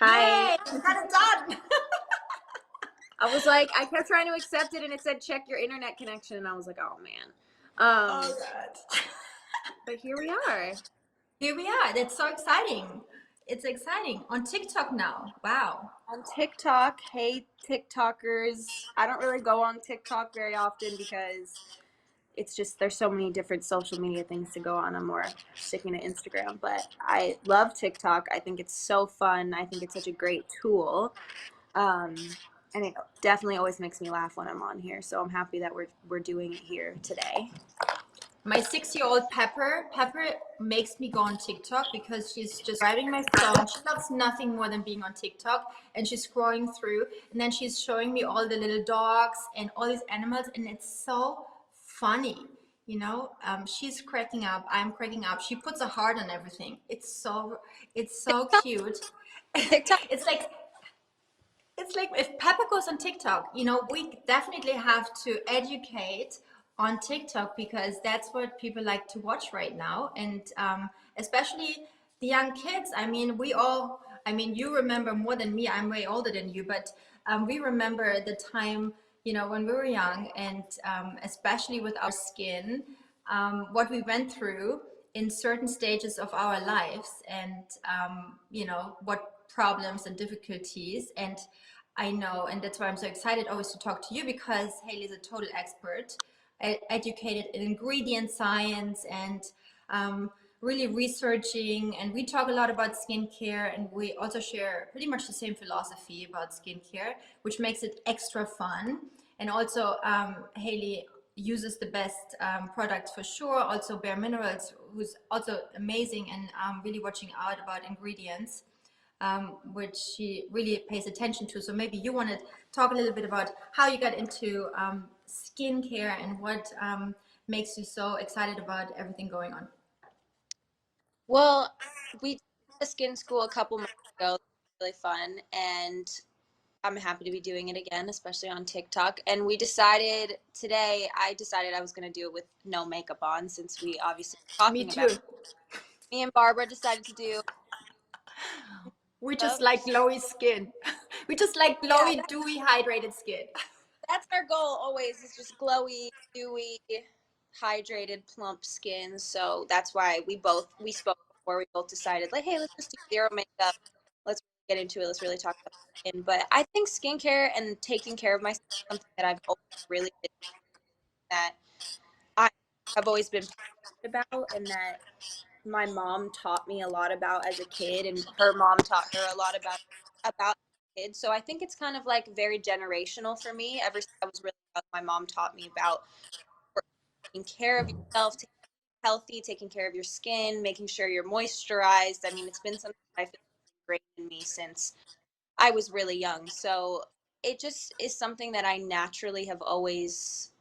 Hi. Yay, we got it done. I was like, I kept trying to accept it and it said check your internet connection. And I was like, oh man. Oh, God. But here we are. Here we are. That's so exciting. It's exciting. On TikTok now. Wow. On TikTok, hey TikTokers. I don't really go on TikTok very often because it's just there's so many different social media things to go on. I'm more sticking to Instagram, but I love TikTok. I think it's so fun. I think it's such a great tool. And it definitely always makes me laugh when I'm on here. So I'm happy that we're doing it here today. My 6-year-old Pepper makes me go on TikTok because she's just grabbing my phone. She loves nothing more than being on TikTok, and she's scrolling through, and then she's showing me all the little dogs and all these animals, and it's so funny. She's cracking up. I'm cracking up. She puts a heart on everything. It's so cute. TikTok. It's like if Pepper goes on TikTok, we definitely have to educate on TikTok because that's what people like to watch right now. And especially the young kids. You remember more than me. I'm way older than you, but we remember the time, when we were young and especially with our skin, what we went through in certain stages of our lives and, what problems and difficulties. And I know, and that's why I'm so excited always to talk to you because Hailey is a total expert, educated in ingredient science and really researching. And we talk a lot about skincare, and we also share pretty much the same philosophy about skincare, which makes it extra fun. And also, Hailey uses the best products for sure. Also, Bare Minerals, who's also amazing and really watching out about ingredients. Which she really pays attention to. So maybe you want to talk a little bit about how you got into skincare and what makes you so excited about everything going on. Well, we did a skin school a couple months ago. Really fun, and I'm happy to be doing it again, especially on TikTok. And I decided I was going to do it with no makeup on since we obviously were Me talking too. about it. Me and Barbara decided to do. We just like glowy skin. We just like glowy, dewy, hydrated skin. That's our goal always, is just glowy, dewy, hydrated, plump skin. So that's why we spoke before, we both decided, like, hey, let's just do zero makeup. Let's get into it. Let's really talk about skin. But I think skincare and taking care of myself is something that I've always really been, that I have always been passionate about, and that my mom taught me a lot about as a kid, and her mom taught her a lot about kids. So I think it's kind of like very generational for me. Ever since I was really young, my mom taught me about taking care of yourself, taking healthy, taking care of your skin, making sure you're moisturized. I mean, it's been something that I feel great in me since I was really young. So it just is something that I naturally have always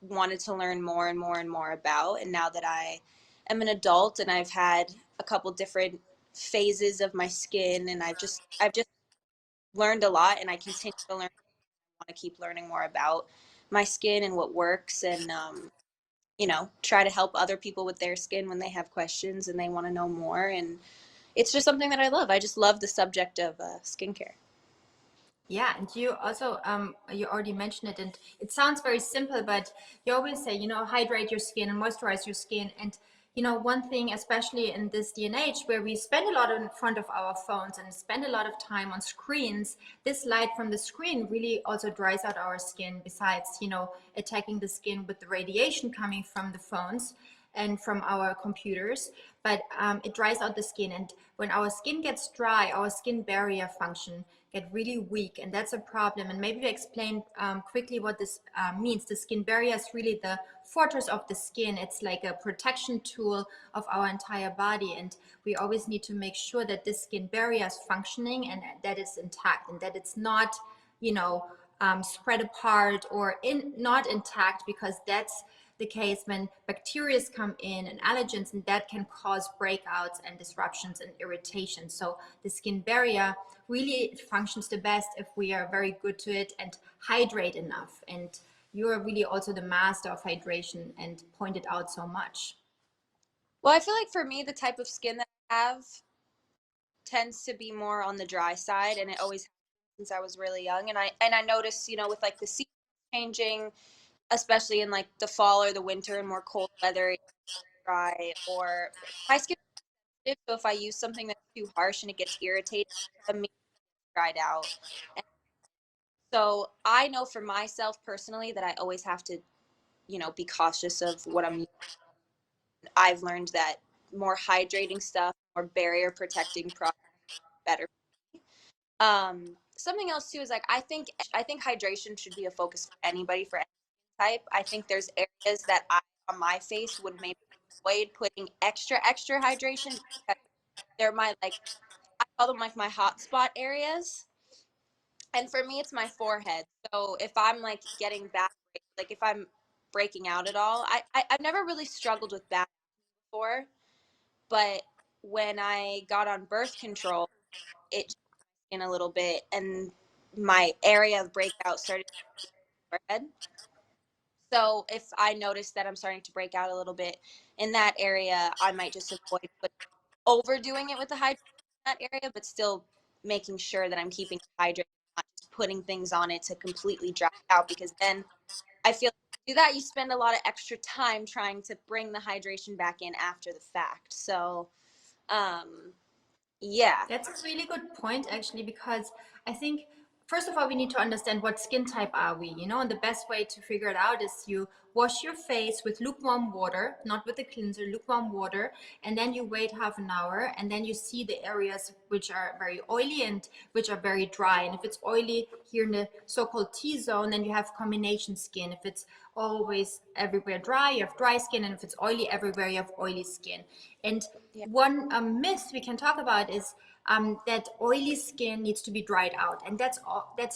wanted to learn more and more and more about. And now that I am an adult and I've had a couple different phases of my skin, and I've just learned a lot, and I continue to learn. I want to keep learning more about my skin and what works, and try to help other people with their skin when they have questions and they want to know more. And it's just something that I love. I just love the subject of skincare. Yeah, and you also you already mentioned it, and it sounds very simple, but you always say, hydrate your skin and moisturize your skin. And one thing, especially in this day and age where we spend a lot in front of our phones and spend a lot of time on screens, this light from the screen really also dries out our skin, besides attacking the skin with the radiation coming from the phones and from our computers. But it dries out the skin, and when our skin gets dry, our skin barrier function get really weak, and that's a problem. And maybe we explain quickly what this means. The skin barrier is really the fortress of the skin. It's like a protection tool of our entire body, and we always need to make sure that this skin barrier is functioning and that it's intact, and that it's not spread apart or not intact, because that's the case when bacteria come in and allergens, and that can cause breakouts and disruptions and irritation. So the skin barrier really functions the best if we are very good to it and hydrate enough. And you are really also the master of hydration and point it out so much. Well, I feel like for me, the type of skin that I have, tends to be more on the dry side, and it always has since I was really young. And I noticed, with like the seasons changing, especially in like the fall or the winter and more cold weather, it's dry. Or my skin is sensitive, so if I use something that's too harsh and it gets irritated, immediately dried out. And so I know for myself personally that I always have to, be cautious of what I'm using. I've learned that more hydrating stuff, more barrier protecting products, better. Something else too is like I think hydration should be a focus for anybody for any type. I think there's areas that I on my face would maybe avoid putting extra hydration because they're my like I call them like my hot spot areas. And for me it's my forehead. So if I'm like getting back, like if I'm breaking out at all, I've never really struggled with back before, but when I got on birth control, it in a little bit, and my area of breakout started to red. So if I notice that I'm starting to break out a little bit in that area, I might just avoid overdoing it with the hydration in that area, but still making sure that I'm keeping it hydrated, not just putting things on it to completely dry it out, because then I feel like to do that, you spend a lot of extra time trying to bring the hydration back in after the fact. So, yeah. That's a really good point, actually, because I think, first of all, we need to understand what skin type are we, and the best way to figure it out is you wash your face with lukewarm water, not with a cleanser, lukewarm water, and then you wait half an hour, and then you see the areas which are very oily and which are very dry. And if it's oily here in the so-called T-zone, then you have combination skin. If it's always everywhere dry, you have dry skin, and if it's oily everywhere, you have oily skin. And Yeah. one myth we can talk about is that oily skin needs to be dried out, and that's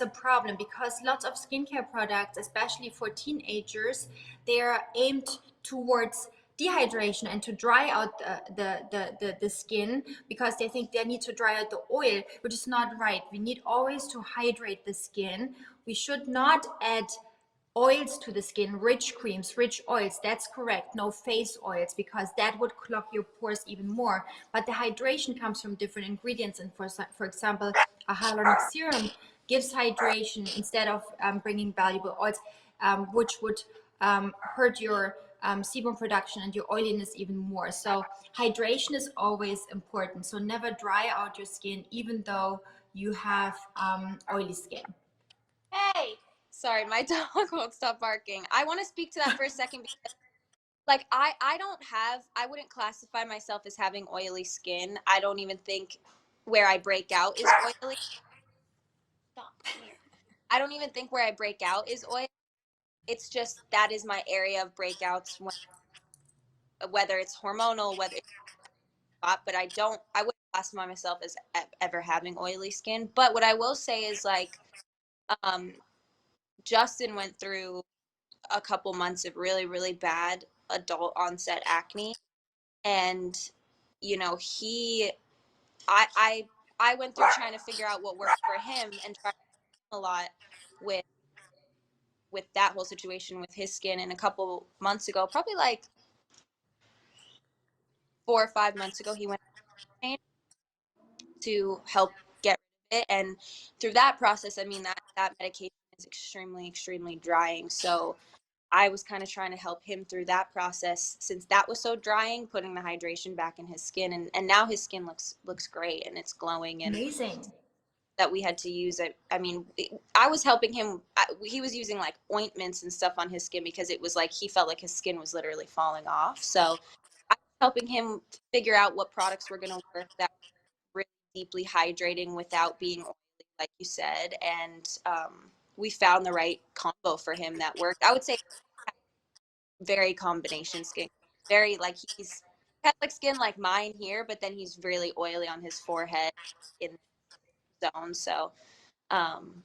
a problem because lots of skincare products, especially for teenagers, they are aimed towards dehydration and to dry out the skin because they think they need to dry out the oil, which is not right. We need always to hydrate the skin. We should not add oils to the skin, rich creams, rich oils. That's correct. No face oils, because that would clog your pores even more. But the hydration comes from different ingredients. And for example, a hyaluronic serum gives hydration instead of bringing valuable oils, which would hurt your sebum production and your oiliness even more. So hydration is always important. So never dry out your skin, even though you have oily skin. Hey, sorry, my dog won't stop barking. I want to speak to that for a second because, like, I wouldn't classify myself as having oily skin. I don't even think where I break out is oily. Stop, come here. I don't even think where I break out is oily. It's just that is my area of breakouts, whether it's hormonal, whether it's hot, but I wouldn't classify myself as ever having oily skin. But what I will say is, like, um, Justin went through a couple months of really, really bad adult onset acne. And, he, I went through trying to figure out what worked for him and tried a lot with, that whole situation with his skin. And a couple months ago, probably like 4 or 5 months ago, he went to help get rid of it. And through that process, I mean, that medication is extremely, extremely drying. So I was kind of trying to help him through that process since that was so drying, putting the hydration back in his skin, and now his skin looks great and it's glowing. And Amazing. that we had to use it. I mean, I was helping him. He was using like ointments and stuff on his skin because it was like he felt like his skin was literally falling off. So I was helping him figure out what products were going to work that were really deeply hydrating without being oily, like you said. And we found the right combo for him that worked. I would say very combination skin, very like he's has like skin like mine here, but then he's really oily on his forehead in the zone. So um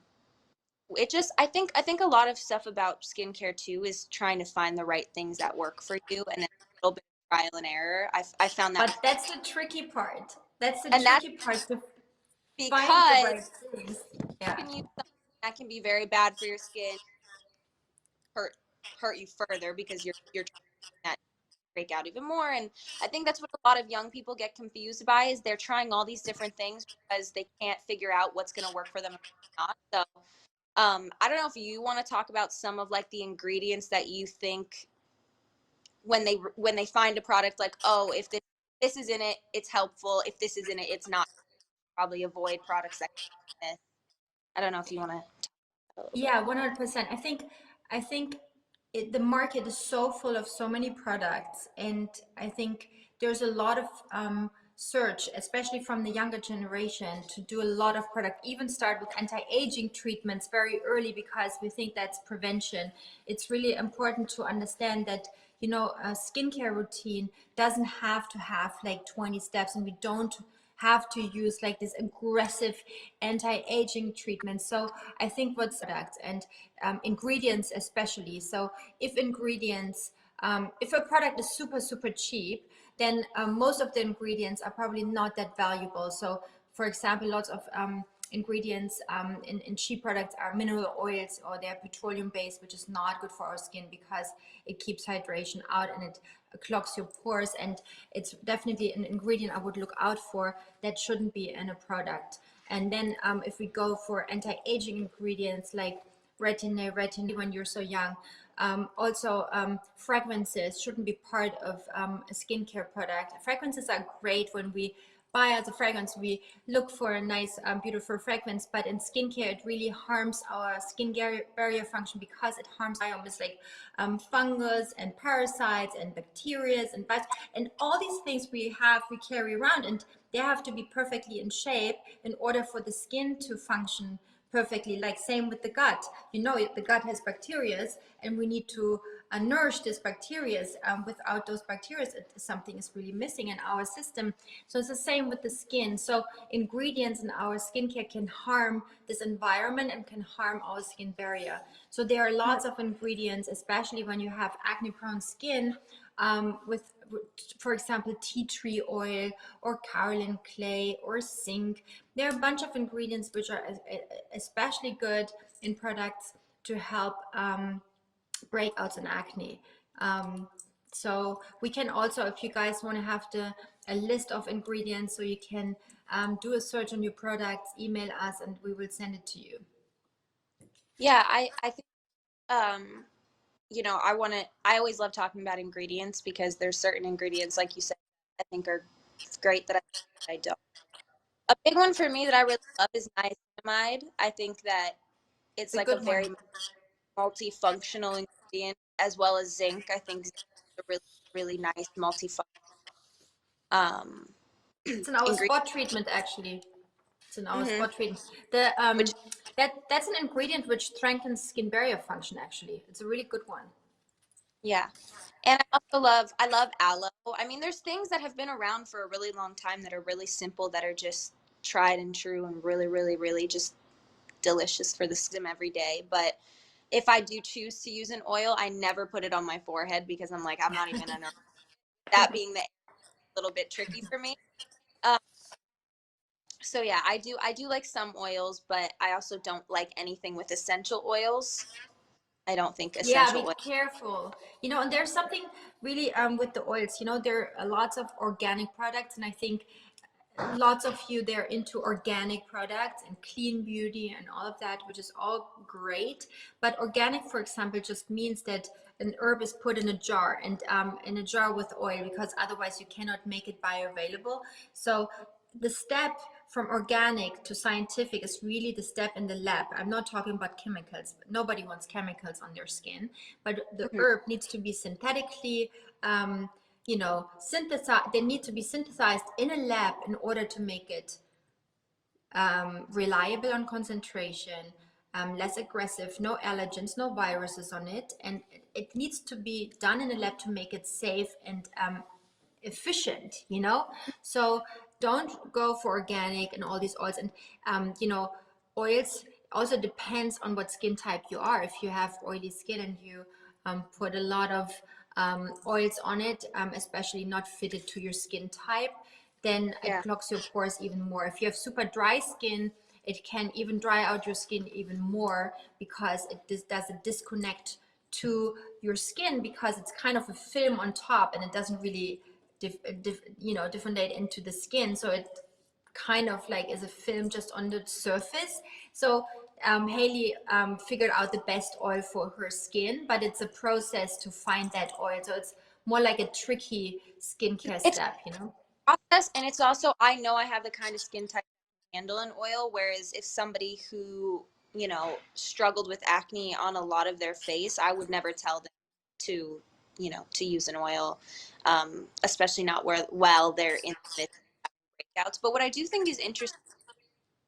it just I think a lot of stuff about skincare too is trying to find the right things that work for you, and then a little bit of trial and error. I found that, But that's the tricky part. That's the and that's tricky part to find the because right things. Yeah. you can use something that can be very bad for your skin, hurt hurt you further because you're trying that. break out even more. And I think that's what a lot of young people get confused by, is they're trying all these different things because they can't figure out what's going to work for them or not. So I don't know if you want to talk about some of like the ingredients that you think when they find a product, like, oh, if this is in it, it's helpful. If this is in it, it's not. Probably avoid products that. I don't know if you want to talk a little bit. Yeah, 100%. I think the market is so full of so many products, and I think there's a lot of search, especially from the younger generation, to do a lot of product. Even start with anti-aging treatments very early because we think that's prevention. It's really important to understand that a skincare routine doesn't have to have like 20 steps, and we don't have to use like this aggressive anti-aging treatment. So I think what's product and ingredients especially. So if a product is super cheap, then most of the ingredients are probably not that valuable. So for example, lots of ingredients in cheap products are mineral oils, or they're petroleum based, which is not good for our skin because it keeps hydration out and it clogs your pores, and it's definitely an ingredient I would look out for that shouldn't be in a product. And then if we go for anti-aging ingredients like retin when you're so young, also fragrances shouldn't be part of a skincare product. Fragrances are great when we buy as a fragrance, we look for a nice beautiful fragrance, but in skincare it really harms our skin barrier function because it harms biomes like fungus and parasites and bacteria and viruses and all these things we carry around, and they have to be perfectly in shape in order for the skin to function perfectly. Like same with the gut, the gut has bacteria and we need to nourish this bacteria. Without those bacteria, something is really missing in our system. So it's the same with the skin. So ingredients in our skincare can harm this environment and can harm our skin barrier. So there are lots of ingredients, especially when you have acne prone skin, with, for example, tea tree oil or kaolin clay or zinc. There are a bunch of ingredients which are especially good in products to help breakouts in acne. So we can also, if you guys want to have a list of ingredients, so you can do a search on your products, email us and we will send it to you. Yeah, I think I always love talking about ingredients because there's certain ingredients, like you said, I think are great that I don't. A big one for me that I really love is niacinamide. I think that it's A like a good one. very multifunctional ingredient, as well as zinc. I think zinc is a really nice multifunctional um, It's in our ingredient. spot treatment actually. It's in our Mm-hmm. spot treatment. The Which that's an ingredient which strengthens skin barrier function actually. It's a really good one. Yeah. And I love aloe. I mean, there's things that have been around for a really long time that are really simple, that are just tried and true and really just delicious for the skin every day. But if I do choose to use an oil, I never put it on my forehead because I'm like, I'm not even gonna. That being the little bit tricky for me. Um, so yeah, I do like some oils, but I also don't like anything with essential oils. I don't think Yeah, be essential oil. careful. And there's something really with the oils. There are lots of organic products, and I think lots of you they're into organic products and clean beauty and all of that, which is all great. But organic, for example, just means that an herb is put in a jar, and in a jar with oil, because otherwise you cannot make it bioavailable. So the step from organic to scientific is really the step in the lab. I'm not talking about chemicals. Nobody wants chemicals on their skin, but the Mm-hmm. herb needs to be synthetically synthesized. They need to be synthesized in a lab in order to make it reliable on concentration, less aggressive, no allergens, no viruses on it, and it needs to be done in a lab to make it safe and efficient. So don't go for organic and all these oils. And oils also depends on what skin type you are. If you have oily skin and you put a lot of oils on it, especially not fitted to your skin type, then it Yeah. clogs your pores even more. If you have super dry skin, it can even dry out your skin even more because it does a disconnect to your skin because it's kind of a film on top and it doesn't really differentiate into the skin. So it kind of like is a film just on the surface. So Hailey figured out the best oil for her skin, but it's a process to find that oil. So it's more like a tricky skincare It's step, you know? process, and it's also, I know I have the kind of skin type to handle an oil, whereas if somebody who, you know, struggled with acne on a lot of their face, I would never tell them to, you know, to use an oil, especially not while they're in the midst of breakouts. But what I do think is interesting,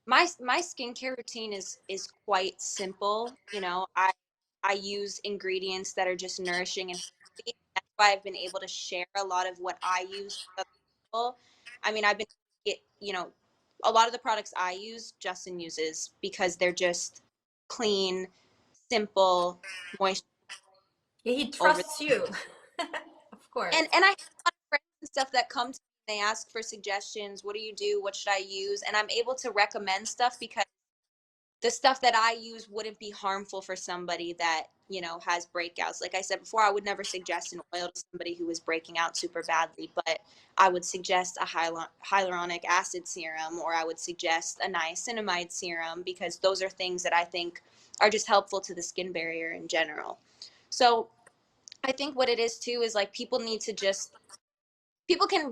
my skincare routine is quite simple. You know, I use ingredients that are just nourishing and healthy. That's why I've been able to share a lot of what I use with other people. I mean, I've been you know, a lot of the products I use, Justin uses because they're just clean, simple, moist Yeah, he over. trusts you. Of course. And I have a lot of friends and stuff that come to me and they ask for suggestions. What do you do? What should I use? And I'm able to recommend stuff because the stuff that I use wouldn't be harmful for somebody that, you know, has breakouts. Like I said before, I would never suggest an oil to somebody who is breaking out super badly, but I would suggest a hyaluronic acid serum, or I would suggest a niacinamide serum, because those are things that I think are just helpful to the skin barrier in general. So I think what it is too is like people can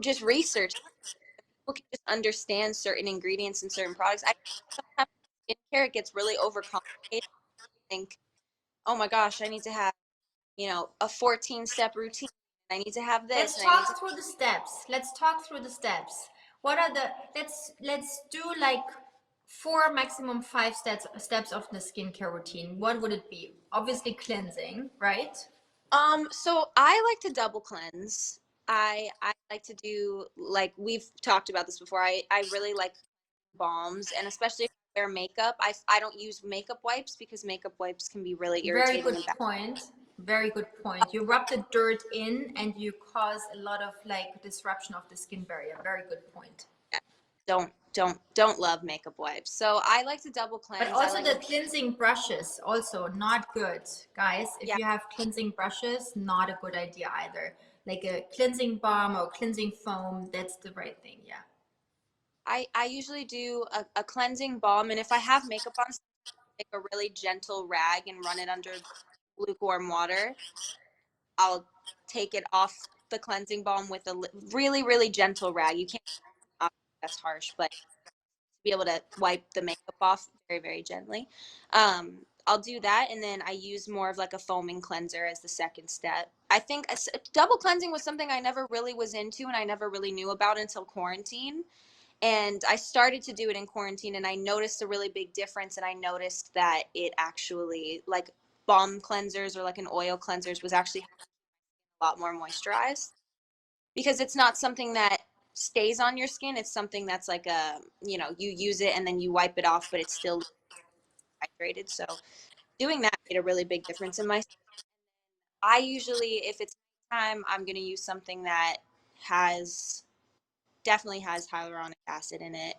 just research, people can just understand certain ingredients in certain products. I sometimes skincare, it gets really overcomplicated. Think, oh my gosh, I need to have, you know, a 14-step routine. I need to have this Let's and I need to. talk through the steps. Let's talk through the steps. What are the let's do like four maximum five steps of the skincare routine. What would it be? Obviously cleansing, right? So I like to double cleanse. I like to do, like we've talked about this before. I really like balms, and especially if I wear makeup. I don't use makeup wipes because makeup wipes can be really Very irritating good and bad. point. Very good point. You rub the dirt in and you cause a lot of like disruption of the skin barrier. Very good point. Don't love makeup wipes. So I like to double But cleanse. I also like the cleansing brushes, also not good, guys. If Yeah. you have cleansing brushes, not a good idea either. Like a cleansing balm or cleansing foam, that's the right thing. Yeah. I usually do a cleansing balm, and if I have makeup on, take a really gentle rag and run it under lukewarm water. I'll take it off the cleansing balm with a really, really gentle rag. You can't, that's harsh, but to be able to wipe the makeup off very, very gently. I'll do that, and then I use more of like a foaming cleanser as the second step. I think double cleansing was something I never really was into and I never really knew about until quarantine. And I started to do it in quarantine, and I noticed a really big difference. And I noticed that it actually, like balm cleansers or like an oil cleansers, was actually a lot more moisturized, because it's not something that stays on your skin. It's something that's like a, you know, you use it and then you wipe it off, but it's still hydrated. So doing that made a really big difference in my. I usually, if it's time, I'm going to use something that has definitely has hyaluronic acid in it.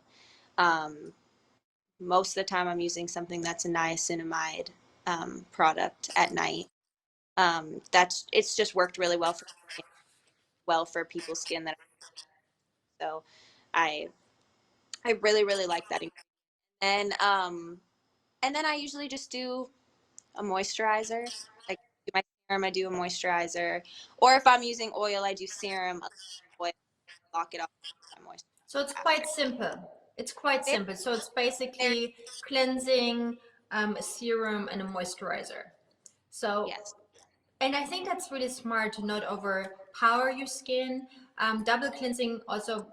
Um, Most of the time I'm using something that's a niacinamide product at night. It's just worked really well for people's skin that. So I I really, really like that. And then I usually just do a moisturizer. Like do my serum, I do a moisturizer, or if I'm using oil, I do serum, oil, lock it up, I moisturize So it's quite after. simple. It's quite Very, simple. So it's very, basically cleansing, a serum, and a moisturizer. So, yes. and I think that's really smart to not overpower your skin. Double cleansing also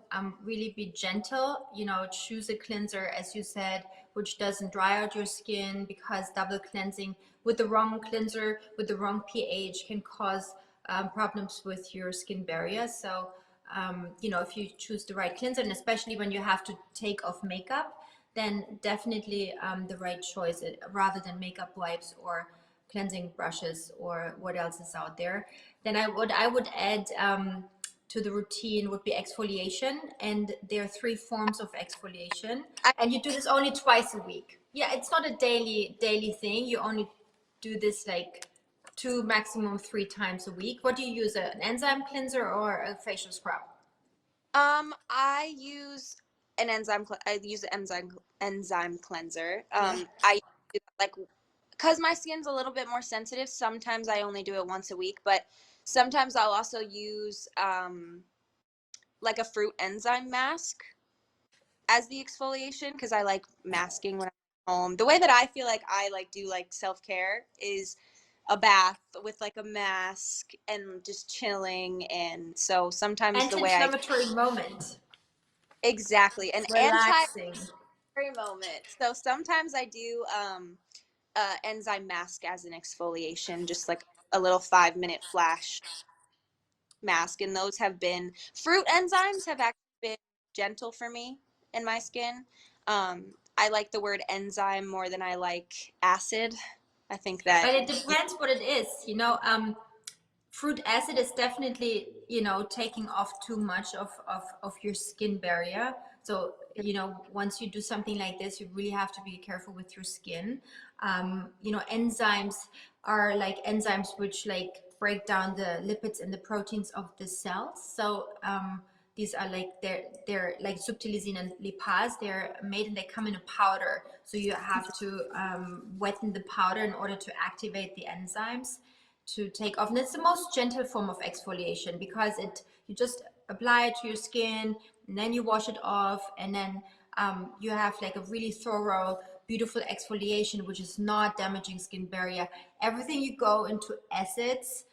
really be gentle. You know, choose a cleanser, as you said, which doesn't dry out your skin, because double cleansing with the wrong cleanser, with the wrong pH, can cause problems with your skin barrier. So, you know, if you choose the right cleanser, and especially when you have to take off makeup, then definitely the right choice, rather than makeup wipes or cleansing brushes or what else is out there. Then I would add to the routine would be exfoliation, and there are three forms of exfoliation, I, and you do this only twice a week. Yeah, it's not a daily thing. You only do this like 2, maximum 3 times a week. What do you use, an enzyme cleanser or a facial scrub? I use I use an enzyme cleanser. Yeah. I do that, like, because my skin's a little bit more sensitive. Sometimes I only do it once a week, but sometimes I'll also use like a fruit enzyme mask as the exfoliation because I like masking when I'm home. The way that I feel like I like do like self-care is a bath with like a mask and just chilling. And so sometimes the way I Anti-inflammatory moment. exactly an anti Relaxing. moment. So sometimes I do enzyme mask as an exfoliation, just like a little 5 minute flash mask. And those have been fruit enzymes have actually been gentle for me in my skin. I like the word enzyme more than I like acid. I think that But it depends what it is, you know. Fruit acid is definitely, you know, taking off too much of your skin barrier. So, you know, once you do something like this, you really have to be careful with your skin. You know, enzymes are like enzymes which like break down the lipids and the proteins of the cells. So these are like they're like subtilisine and lipase. They're made and they come in a powder. So you have to wetten the powder in order to activate the enzymes to take off. And it's the most gentle form of exfoliation because it you just apply it to your skin and then you wash it off, and then you have like a really thorough, beautiful exfoliation which is not damaging skin barrier. Everything you go into acids,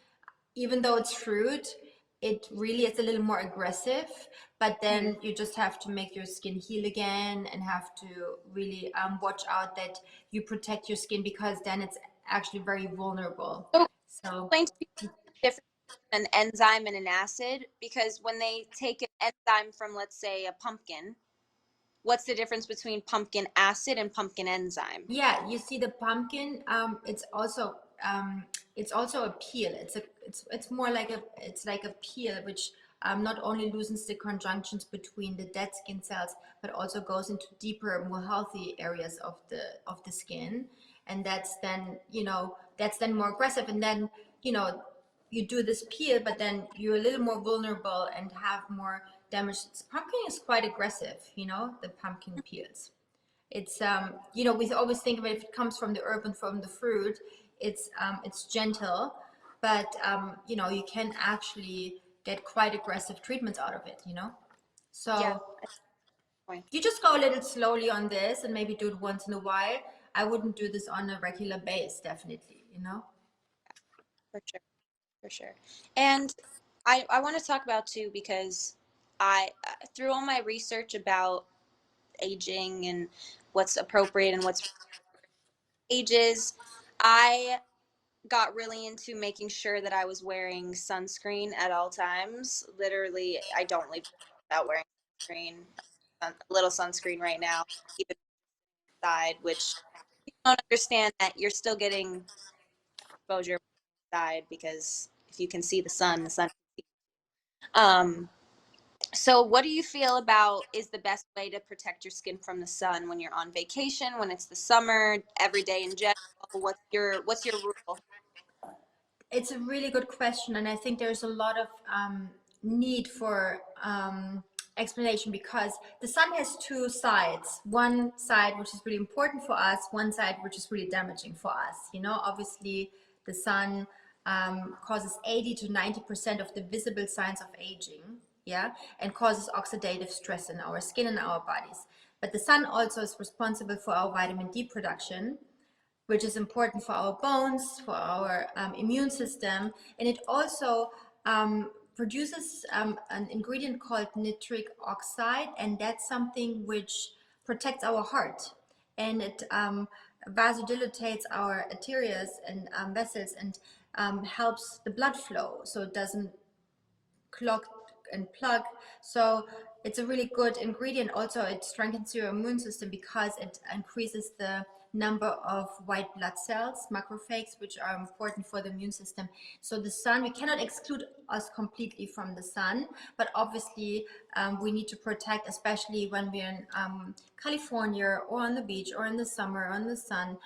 even though it's fruit, it really is a little more aggressive, but Mhm. then you just have to make your skin heal again and have to really watch out that you protect your skin because then it's actually very vulnerable. So So explain to me the difference between an enzyme and an acid, because when they take an enzyme from, let's say, a pumpkin, what's the difference between pumpkin acid and pumpkin enzyme? yeah, you see the pumpkin, it's also a peel. It's more like it's like a peel which not only loosens the conjunctions between the dead skin cells, but also goes into deeper, more healthy areas of the skin. And that's then, you know, that's then more aggressive. And then, you know, you do this peel, but then you're a little more vulnerable and have more damage. Pumpkin is quite aggressive, you know, the pumpkin peels. It's you know, we always think of it, if it comes from the herb and from the fruit, it's gentle, but you know, you can actually get quite aggressive treatments out of it, you know. Yeah, So point you just go a little slowly on this and maybe do it once in a while. I wouldn't do this on a regular base, definitely, you know. for sure, for sure. And I want to talk about too because I through all my research about aging and what's appropriate and what's ages, I got really into making sure that I was wearing sunscreen at all times. Literally, I don't leave without wearing sunscreen. A little sunscreen right now, even inside, which you don't understand that you're still getting exposure inside because if you can see the sun. Um, so what do you feel about is the best way to protect your skin from the sun when you're on vacation, when it's the summer, every day in general? What's your rule? It's a really good question, and I think there's a lot of need for explanation because the sun has two sides. One side which is really important for us, one side which is really damaging for us. You know, obviously the sun causes 80 to 90% of the visible signs of aging, yeah, and causes oxidative stress in our skin and our bodies. But the sun also is responsible for our vitamin D production, which is important for our bones, for our immune system. And it also produces an ingredient called nitric oxide, and that's something which protects our heart. And it vasodilates our arteries and vessels and helps the blood flow so it doesn't clog and plug. So it's a really good ingredient. Also, it strengthens your immune system because it increases the number of white blood cells, macrophages, which are important for the immune system. So the sun, we cannot exclude us completely from the sun, but obviously we need to protect, especially when we're in California or on the beach or in the summer or in the sun,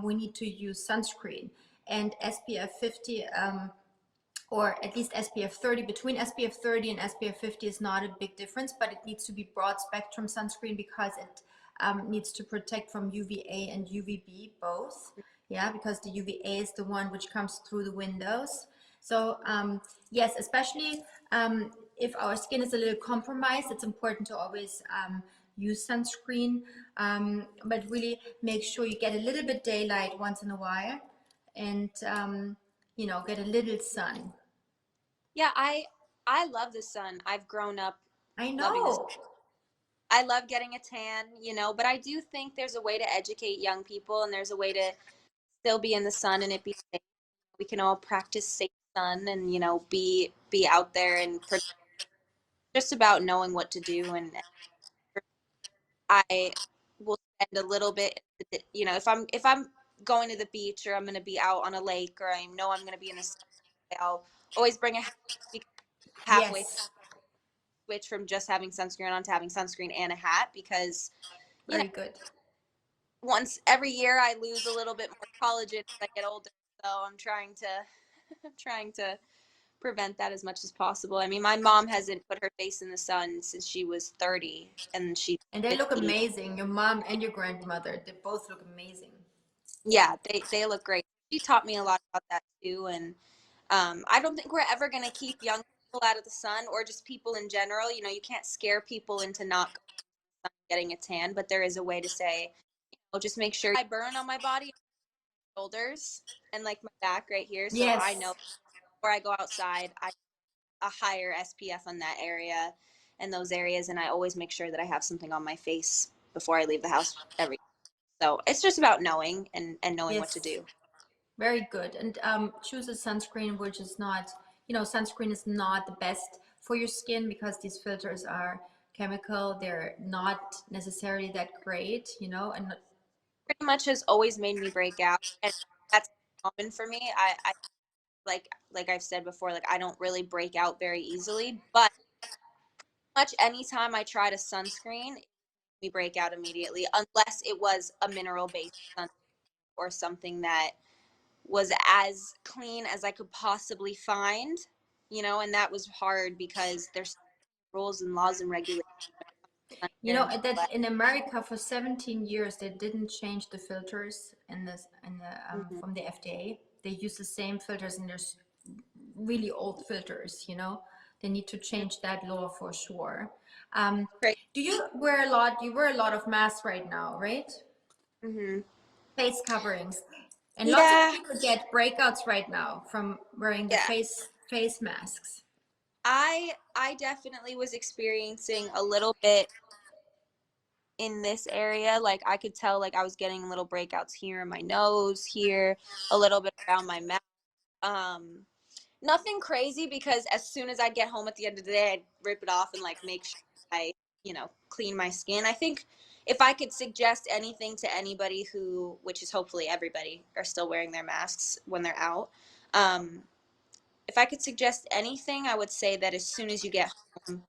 we need to use sunscreen. and SPF 50, or at least SPF 30. Between SPF 30 and SPF 50 is not a big difference, but it needs to be broad spectrum sunscreen because it needs to protect from UVA and UVB both. Yeah, because the UVA is the one which comes through the windows. So yes, especially if our skin is a little compromised, it's important to always use sunscreen, but really make sure you get a little bit daylight once in a while, and you know, get a little sun. Yeah, I love the sun. I've grown up I loving this. know. I love getting a tan, but I do think there's a way to educate young people, and there's a way to still be in the sun and it be safe. We can all practice safe sun and be out there, and just about knowing what to do. And I will spend a little bit, if I'm going to the beach, or I'm going to be out on a lake, or I know I'm going to be in the sun, I'll always bring a hat, because halfway Yes, switch from just having sunscreen on to having sunscreen and a hat, because you know very good. once every year I lose a little bit more collagen as I get older. So I'm trying to I'm trying to prevent that as much as possible. I mean, my mom hasn't put her face in the sun since she was 30, and she's And they look 50. amazing. Your mom and your grandmother, they both look amazing. Yeah, they look great. She taught me a lot about that too. And I don't think we're ever going to keep young people out of the sun, or just people in general. You can't scare people into not getting a tan, but there is a way to say, just make sure I burn on my body, shoulders, and like my back right here. So I Yes, know before I go outside, I a higher SPF on that area and those areas, and I always make sure that I have something on my face before I leave the house every. So it's just about knowing and knowing what to yes, do. very good. And choose a sunscreen which is not, you know, sunscreen is not the best for your skin because these filters are chemical. They're not necessarily that great, you know, and Pretty much has always made me break out, and that's common for me. I like I've said before, like I don't really break out very easily, but much anytime I try to sunscreen, we break out immediately, unless it was a mineral based sunscreen or something that was as clean as I could possibly find, and that was hard because there's rules and laws and regulations you here know in the that US. in America for 17 years they didn't change the filters in the Mhm. from the FDA. They use the same filters, and there's really old filters. You know, they need to change that law for sure. Um, Great. do you wear a lot? You wear a lot of masks right now, right? Hmm. Face coverings, and lots of Yeah, people get breakouts right now from wearing the yeah. face masks. I definitely was experiencing a little bit in this area. Like I could tell, like I was getting little breakouts here in my nose, here, a little bit around my mouth. Um, Nothing crazy, because as soon as I'd get home at the end of the day, I'd rip it off and like make sure I, clean my skin. I think if I could suggest anything to anybody who, which is hopefully everybody, are still wearing their masks when they're out. Um, if I could suggest anything, I would say that as soon as you get home,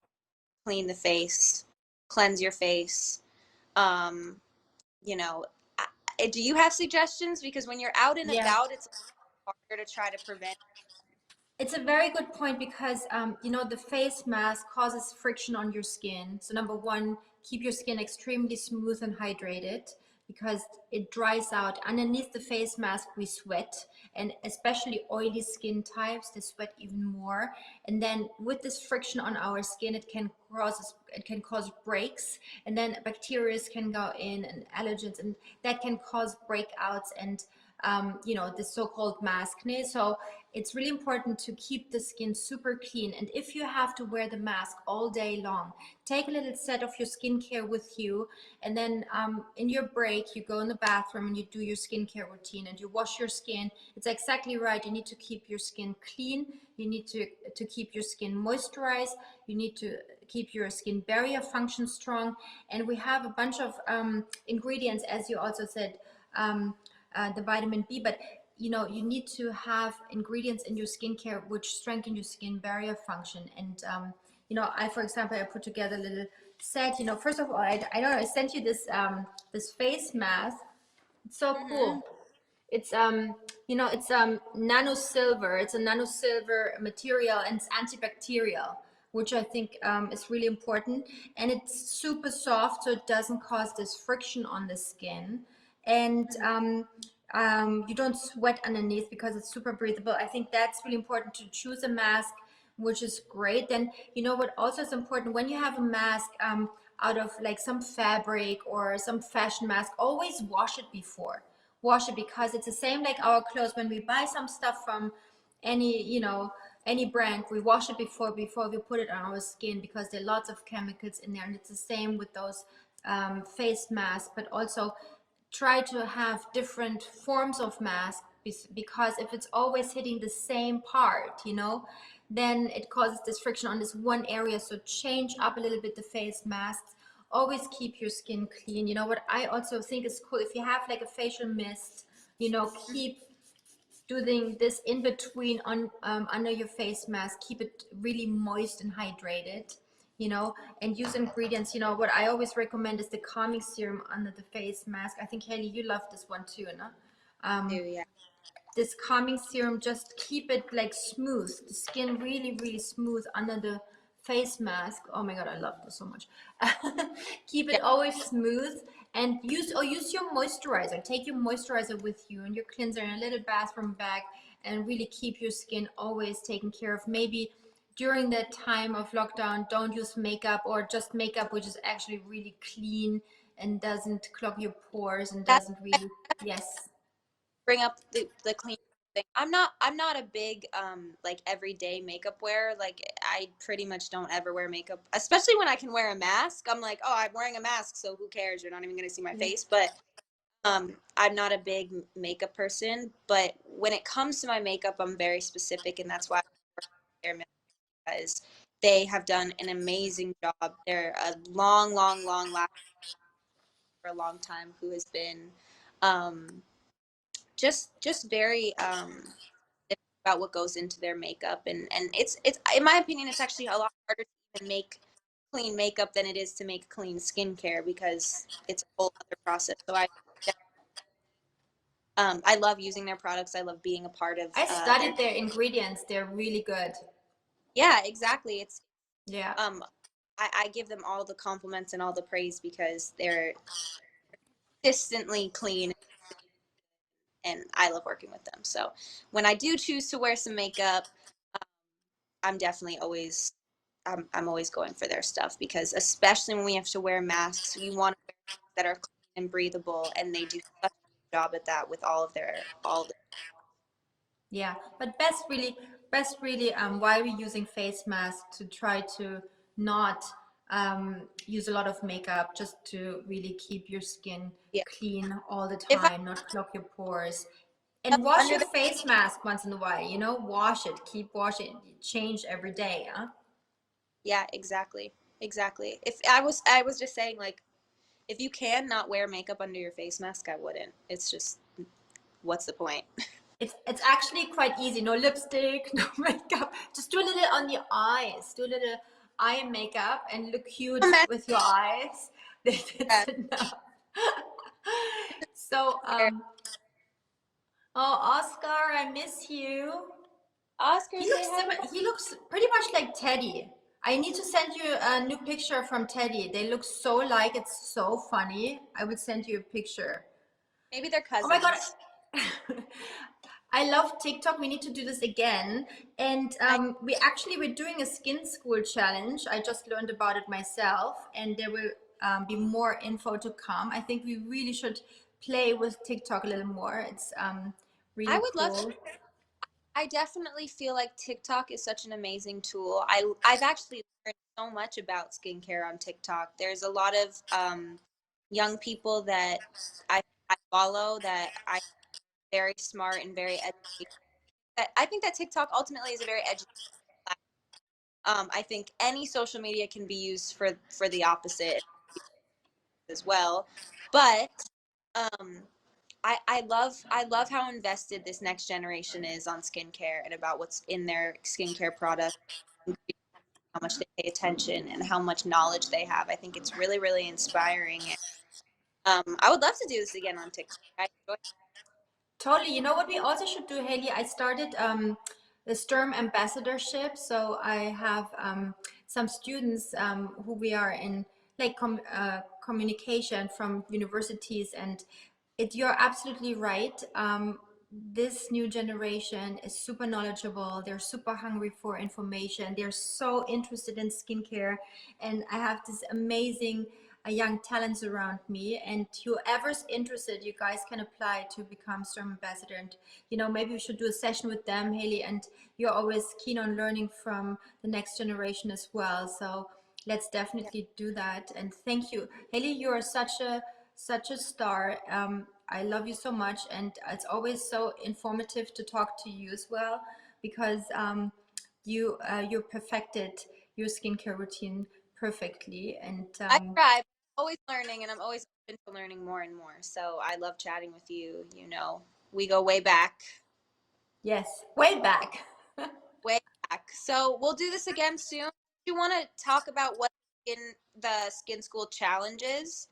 clean the face, cleanse your face. Um, you know, do you have suggestions? Because when you're out and Yeah. about, it's harder to try to prevent. It's a very good point because you know, the face mask causes friction on your skin. So number one, keep your skin extremely smooth and hydrated because it dries out. Underneath the face mask, we sweat, and especially oily skin types, they sweat even more. And then with this friction on our skin, it can cause breaks, and then bacteria can go in and allergens, and that can cause breakouts and you know, the so-called maskne. So it's really important to keep the skin super clean. And if you have to wear the mask all day long, take a little set of your skincare with you. And then in your break, you go in the bathroom and you do your skincare routine and you wash your skin. It's exactly right. You need to keep your skin clean. You need to keep your skin moisturized. You need to keep your skin barrier function strong. And we have a bunch of ingredients, as you also said, the vitamin B, but you know, you need to have ingredients in your skincare which strengthen your skin barrier function. And you know, for example, I put together a little set. You know, first of all, I don't know, I sent you this this face mask. It's so Mm-hmm. cool. It's It's nano silver. It's a nano silver material, and it's antibacterial, which I think is really important. And it's super soft, so it doesn't cause this friction on the skin. And you don't sweat underneath because it's super breathable. I think that's really important to choose a mask which is great. Then what also is important when you have a mask out of like some fabric or some fashion mask, always wash it before. Wash it, because it's the same like our clothes. When we buy some stuff from any brand, we wash it before we put it on our skin, because there are lots of chemicals in there. And it's the same with those face masks, but also try to have different forms of mask, because if it's always hitting the same part, then it causes this friction on this one area. So change up a little bit the face masks. Always keep your skin clean. What I also think is cool, if you have like a facial mist, keep doing this in between on under your face mask. Keep it really moist and hydrated, and use ingredients. What I always recommend is the calming serum under the face mask. I think, Hailey, you love this one too, no? Yeah. This calming serum, just keep it like smooth, the skin really really smooth under the face mask. Oh my god, I love this so much. Keep it Yeah. always smooth, and use your moisturizer. Take your moisturizer with you and your cleanser in a little bathroom bag, and really keep your skin always taken care of. Maybe during that time of lockdown, don't use makeup, or just makeup which is actually really clean and doesn't clog your pores and That, doesn't really. Yes. bring up the clean thing. I'm not a big like everyday makeup wearer. Like I pretty much don't ever wear makeup, especially when I can wear a mask. I'm like, oh, I'm wearing a mask, so who cares? You're not even gonna see my face. But I'm not a big makeup person. But when it comes to my makeup, I'm very specific, and that's why I wear, because they have done an amazing job. They're a long last for a long time, who has been um, just very about what goes into their makeup, and it's in my opinion, it's actually a lot harder to even make clean makeup than it is to make clean skincare, because it's a whole other process. So I love using their products. I love being a part of I their. studied their ingredients. They're really good. Yeah, exactly. It's Yeah. um I give them all the compliments and all the praise, because they're consistently clean, and I love working with them. So when I do choose to wear some makeup, I'm definitely always I'm always going for their stuff, because especially when we have to wear masks, you want to wear things that are clean and breathable, and they do such a good job at that with all of the. Yeah. But best really, why we're using face masks, to try to not use a lot of makeup, just to really keep your skin Yeah. clean all the If I time, not clog your pores. And wash under your the face mask once in a while, wash it, keep washing, change every day, huh? Yeah, exactly. If I was just saying, like, if you can not wear makeup under your face mask, I wouldn't. It's just, what's the point? It's actually quite easy. No lipstick, no makeup. Just do a little on your eyes. Do a little eye makeup and look cute Imagine with your eyes. That's that. enough. So, There. oh, Oscar, I miss you. Oscar, say hi to. He looks pretty much like Teddy. I need to send you a new picture from Teddy. They look so like, it's so funny. I will send you a picture. Maybe they're Oh my God. cousins. I love TikTok. We need to do this again. And I we're doing a skin school challenge. I just learned about it myself, and there will be more info to come. I think we really should play with TikTok a little more. It's I really would love to. cool. I definitely feel like TikTok is such an amazing tool. I've actually learned so much about skincare on TikTok. There's a lot of young people that I, I follow that I very smart and very educated. That I think that TikTok ultimately is a very educated platform. I think any social media can be used for the opposite as well, but um, I love how invested this next generation is on skincare and about what's in their skincare products, how much they pay attention, and how much knowledge they have. I think it's really inspiring. And, I would love to do this again on TikTok. I enjoy it. Totally. You know what we also should do, Haley? I started the Sturm ambassadorship. So I have some students who we are in like communication from universities, and you're absolutely right. This new generation is super knowledgeable. They're super hungry for information. They're so interested in skincare, and I have this amazing young talents around me. And whoever's interested, you guys can apply to become Sturm ambassador. And maybe we should do a session with them, Haley. And you're always keen on learning from the next generation as well. So let's definitely do that. And thank you, Haley. You are such a star. I love you so much, and it's always so informative to talk to you as well, because you perfected your skincare routine perfectly. And I try. I'm always learning, and I'm always open to learning more and more. So I love chatting with you. We go way back, yes, way back. way back. So we'll do this again soon. Do you want to talk about what in the Skin School challenges?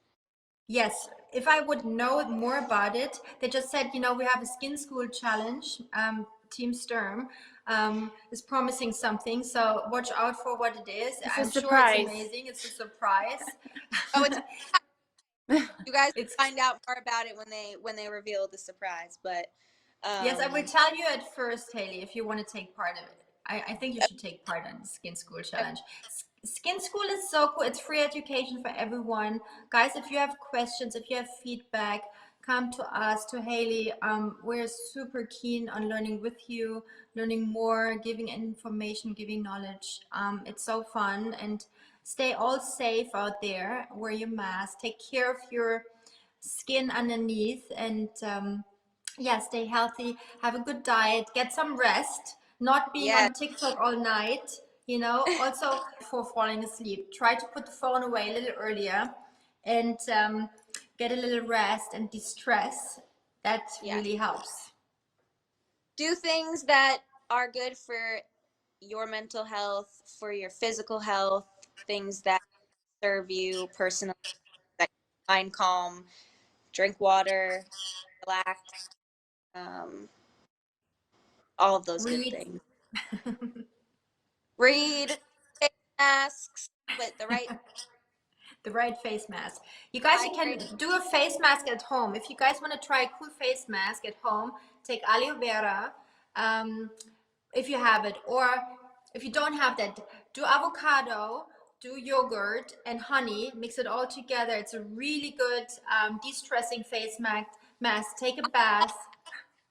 Yes, if I would know more about it, they just said, we have a skin school challenge. Team Sturm is promising something, so watch out for what it is. It's a I'm sure it's surprise. amazing. It's a surprise. Oh, it's you guys It's find out more about it when they reveal the surprise. But Yes, I will tell you at first, Haley, if you want to take part of it. I think you should take part in the Skin School Challenge. Skin School is so cool. It's free education for everyone. Guys, if you have questions, if you have feedback, come to us, to Haley. We're super keen on learning with you, learning more, giving information, giving knowledge. It's so fun. And stay all safe out there. Wear your mask. Take care of your skin underneath. And yeah, stay healthy, have a good diet, get some rest, not being yeah, on TikTok all night, also before falling asleep. Try to put the phone away a little earlier, and get a little rest and de-stress. That yeah. really helps. Do things that are good for your mental health, for your physical health, things that serve you personally, that you find calm. Drink water, relax, um, all of those good Read. things. Read, face masks, but the right The right face mask. You guys, you hydrate. can do a face mask at home. If you guys want to try a cool face mask at home, take aloe vera. Um, if you have it, or if you don't have that, do avocado, do yogurt and honey, mix it all together. It's a really good de-stressing face mask. Take a bath.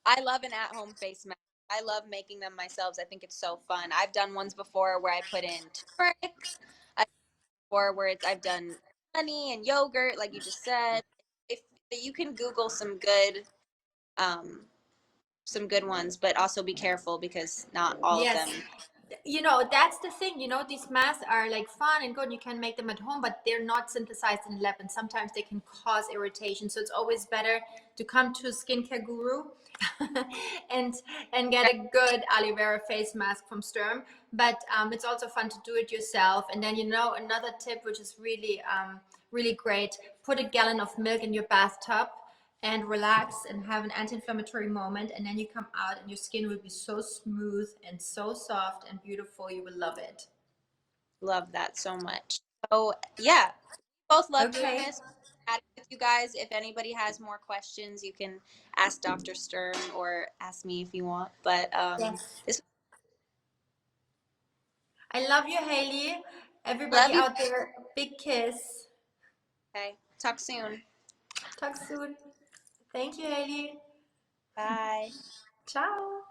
I love an at-home face mask. I love making them myself. I think it's so fun. I've done ones before where I put in turmeric, or where I've done honey and yogurt, like you just said. If you can Google um, some good ones, but also be careful because not all of Yes, them. that's the thing. These masks are like fun and good. You can make them at home, but they're not synthesized in lab, and sometimes they can cause irritation. So it's always better to come to a skincare guru and get a good aloe vera face mask from Sturm. But it's also fun to do it yourself. And then another tip, which is really great: put a gallon of milk in your bathtub and relax and have an anti-inflammatory moment, and then you come out and your skin will be so smooth and so soft and beautiful. You will love it. Love that so much. So yeah, both love doing Okay. this. Chatting with you guys. If anybody has more questions, you can ask Dr. Sturm or ask me if you want. But Yes. this I love you, Haley. Everybody love you. out there, big kiss. Okay, talk soon. Talk soon. Thank you, Haley. Bye. Ciao.